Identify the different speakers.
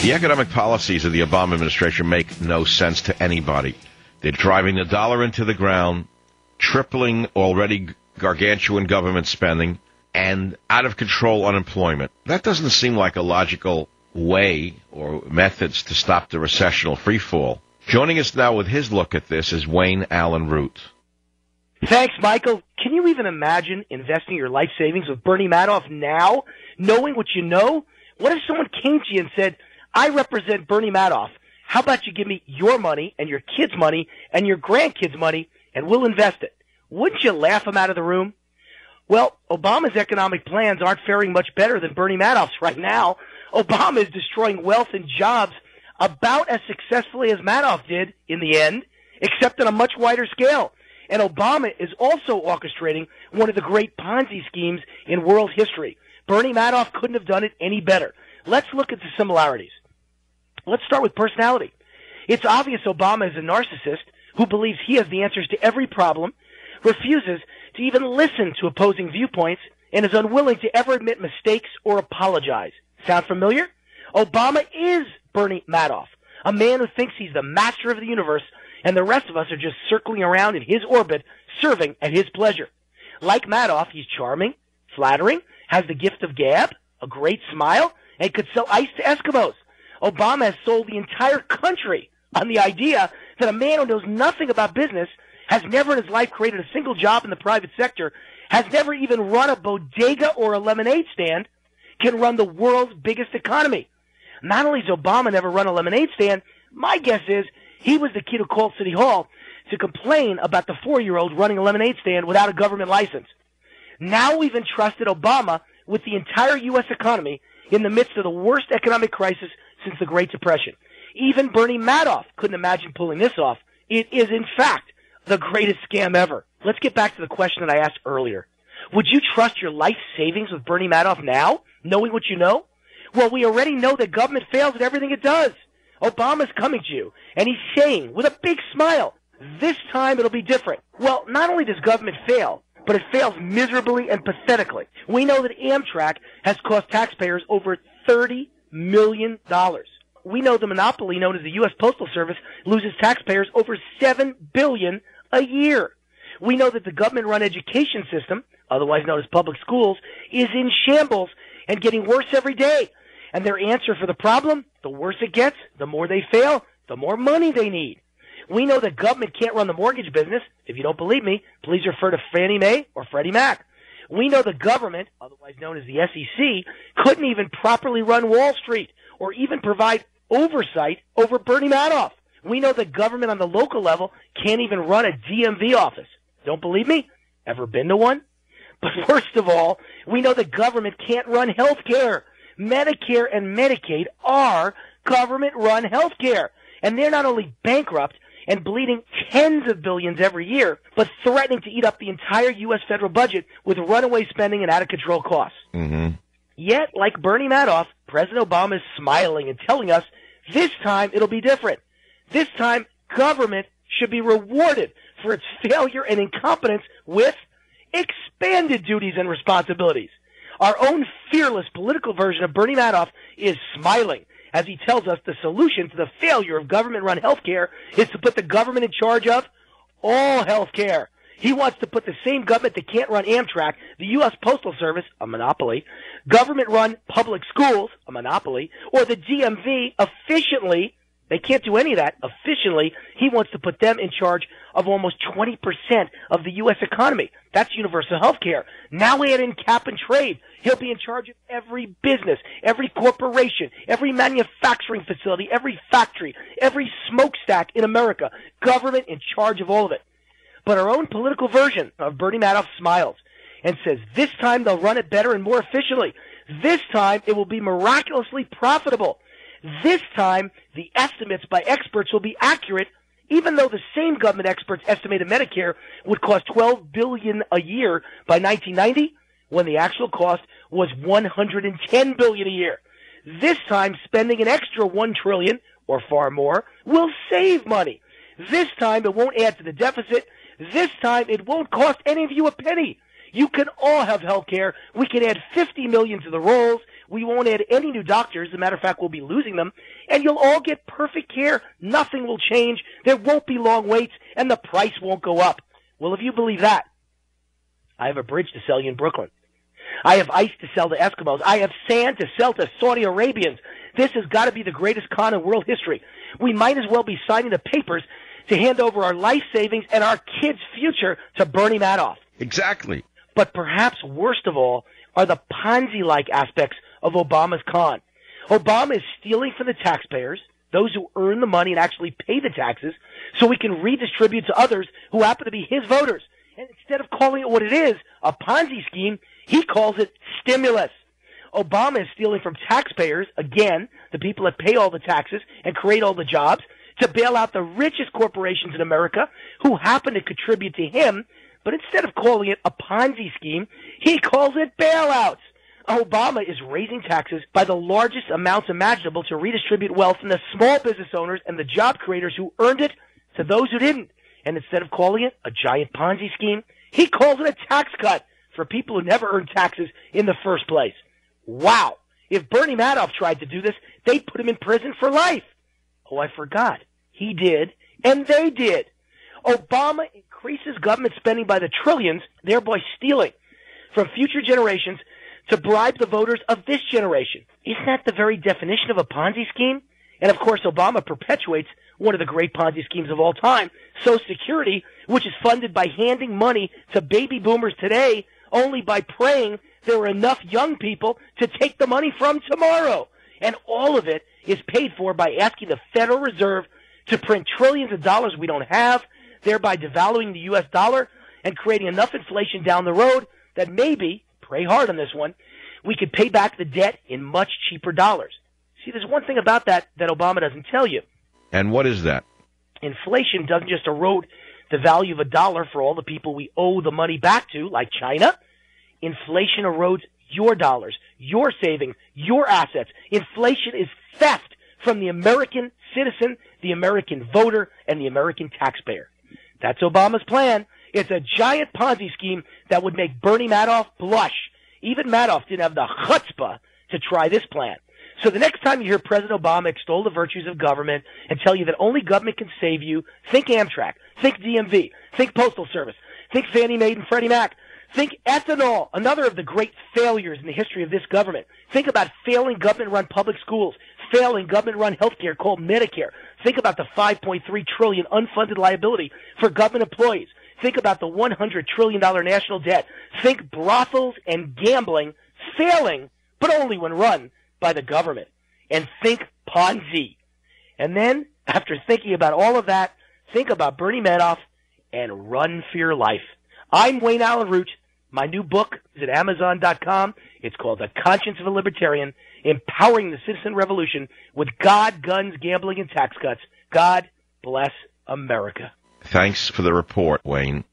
Speaker 1: The economic policies of the Obama administration make no sense to anybody. They're driving the dollar into the ground, tripling already gargantuan government spending, and out-of-control unemployment. That doesn't seem like a logical way or methods to stop the recessional freefall. Joining us now with his look at this is Wayne Allyn Root.
Speaker 2: Thanks, Michael. Can you even imagine investing your life savings with Bernie Madoff now, knowing what you know? What if someone came to you and said, I represent Bernie Madoff. How about you give me your money and your kids' money and your grandkids' money, and we'll invest it? Wouldn't you laugh him out of the room? Well, Obama's economic plans aren't faring much better than Bernie Madoff's right now. Obama is destroying wealth and jobs about as successfully as Madoff did in the end, except on a much wider scale. And Obama is also orchestrating one of the great Ponzi schemes in world history. Bernie Madoff couldn't have done it any better. Let's look at the similarities. Let's start with personality. It's obvious Obama is a narcissist who believes he has the answers to every problem, refuses to even listen to opposing viewpoints, and is unwilling to ever admit mistakes or apologize. Sound familiar? Obama is Bernie Madoff, a man who thinks he's the master of the universe, and the rest of us are just circling around in his orbit, serving at his pleasure. Like Madoff, he's charming, flattering, has the gift of gab, a great smile, and could sell ice to Eskimos. Obama has sold the entire country on the idea that a man who knows nothing about business, has never in his life created a single job in the private sector, has never even run a bodega or a lemonade stand, can run the world's biggest economy. Not only has Obama never run a lemonade stand, my guess is he was the kid who called City Hall to complain about the 4-year-old running a lemonade stand without a government license. Now we've entrusted Obama with the entire U.S. economy in the midst of the worst economic crisis since the Great Depression. Even Bernie Madoff couldn't imagine pulling this off. It is, in fact, the greatest scam ever. Let's get back to the question that I asked earlier. Would you trust your life savings with Bernie Madoff now, knowing what you know? Well, we already know that government fails at everything it does. Obama's coming to you, and he's saying, with a big smile, this time it'll be different. Well, not only does government fail, but it fails miserably and pathetically. We know that Amtrak has cost taxpayers over $30 million. We know the monopoly known as the U.S. Postal Service loses taxpayers over $7 billion a year. We know that the government-run education system, otherwise known as public schools, is in shambles and getting worse every day. And their answer for the problem, the worse it gets, the more they fail, the more money they need. We know that government can't run the mortgage business. If you don't believe me, please refer to Fannie Mae or Freddie Mac. We know the government, otherwise known as the SEC, couldn't even properly run Wall Street or even provide oversight over Bernie Madoff. We know the government on the local level can't even run a DMV office. Don't believe me? Ever been to one? But worst of all, we know the government can't run health care. Medicare and Medicaid are government-run health care. And they're not only bankrupt and bleeding tens of billions every year, but threatening to eat up the entire U.S. federal budget with runaway spending and out-of-control costs.
Speaker 1: Mm-hmm.
Speaker 2: Yet, like Bernie Madoff, President Obama is smiling and telling us, this time it'll be different. This time, government should be rewarded for its failure and incompetence with expanded duties and responsibilities. Our own fearless political version of Bernie Madoff is smiling as he tells us the solution to the failure of government-run health care is to put the government in charge of all health care. He wants to put the same government that can't run Amtrak, the U.S. Postal Service, a monopoly, government-run public schools, a monopoly, or the DMV efficiently. They can't do any of that efficiently. He wants to put them in charge of almost 20% of the U.S. economy. That's universal health care. Now we add in cap and trade. He'll be in charge of every business, every corporation, every manufacturing facility, every factory, every smokestack in America. Government in charge of all of it. But our own political version of Bernie Madoff smiles and says this time they'll run it better and more efficiently. This time it will be miraculously profitable. This time the estimates by experts will be accurate, even though the same government experts estimated Medicare would cost $12 billion a year by 1990, when the actual cost was $110 billion a year. This time, spending an extra $1 trillion, or far more, will save money. This time, it won't add to the deficit. This time, it won't cost any of you a penny. You can all have health care. We can add 50 million to the rolls. We won't add any new doctors. As a matter of fact, we'll be losing them. And you'll all get perfect care. Nothing will change. There won't be long waits, and the price won't go up. Well, if you believe that, I have a bridge to sell you in Brooklyn. I have ice to sell to Eskimos. I have sand to sell to Saudi Arabians. This has got to be the greatest con in world history. We might as well be signing the papers to hand over our life savings and our kids' future to Bernie Madoff.
Speaker 1: Exactly.
Speaker 2: But perhaps worst of all are the Ponzi-like aspects of Obama's con. Obama is stealing from the taxpayers, those who earn the money and actually pay the taxes, so we can redistribute to others who happen to be his voters. And instead of calling it what it is, a Ponzi scheme, he calls it stimulus. Obama is stealing from taxpayers, again, the people that pay all the taxes and create all the jobs, to bail out the richest corporations in America who happen to contribute to him. But instead of calling it a Ponzi scheme, he calls it bailouts. Obama is raising taxes by the largest amounts imaginable to redistribute wealth from the small business owners and the job creators who earned it to those who didn't. And instead of calling it a giant Ponzi scheme, he calls it a tax cut for people who never earned taxes in the first place. Wow. If Bernie Madoff tried to do this, they'd put him in prison for life. Oh, I forgot. He did, and they did. Obama increases government spending by the trillions, thereby stealing from future generations to bribe the voters of this generation. Isn't that the very definition of a Ponzi scheme? And of course, Obama perpetuates one of the great Ponzi schemes of all time, Social Security, which is funded by handing money to baby boomers today only by praying there are enough young people to take the money from tomorrow. And all of it is paid for by asking the Federal Reserve to print trillions of dollars we don't have, thereby devaluing the U.S. dollar and creating enough inflation down the road that maybe, pray hard on this one, we could pay back the debt in much cheaper dollars. See, there's one thing about that Obama doesn't tell you.
Speaker 1: And what is that?
Speaker 2: Inflation doesn't just erode the value of a dollar for all the people we owe the money back to, like China. Inflation erodes your dollars, your savings, your assets. Inflation is theft from the American citizen, the American voter, and the American taxpayer. That's Obama's plan. It's a giant Ponzi scheme that would make Bernie Madoff blush. Even Madoff didn't have the chutzpah to try this plan. So the next time you hear President Obama extol the virtues of government and tell you that only government can save you, think Amtrak, think DMV, think Postal Service, think Fannie Mae and Freddie Mac, think ethanol, another of the great failures in the history of this government. Think about failing government-run public schools, failing government-run health care called Medicare. Think about the $5.3 trillion unfunded liability for government employees. Think about the $100 trillion national debt. Think brothels and gambling failing, but only when run by the government. And think Ponzi. And then, after thinking about all of that, think about Bernie Madoff and run for your life. I'm Wayne Allen Root. My new book is at Amazon.com. It's called The Conscience of a Libertarian, Empowering the Citizen Revolution with God, Guns, Gambling, and Tax Cuts. God bless America.
Speaker 1: Thanks for the report, Wayne.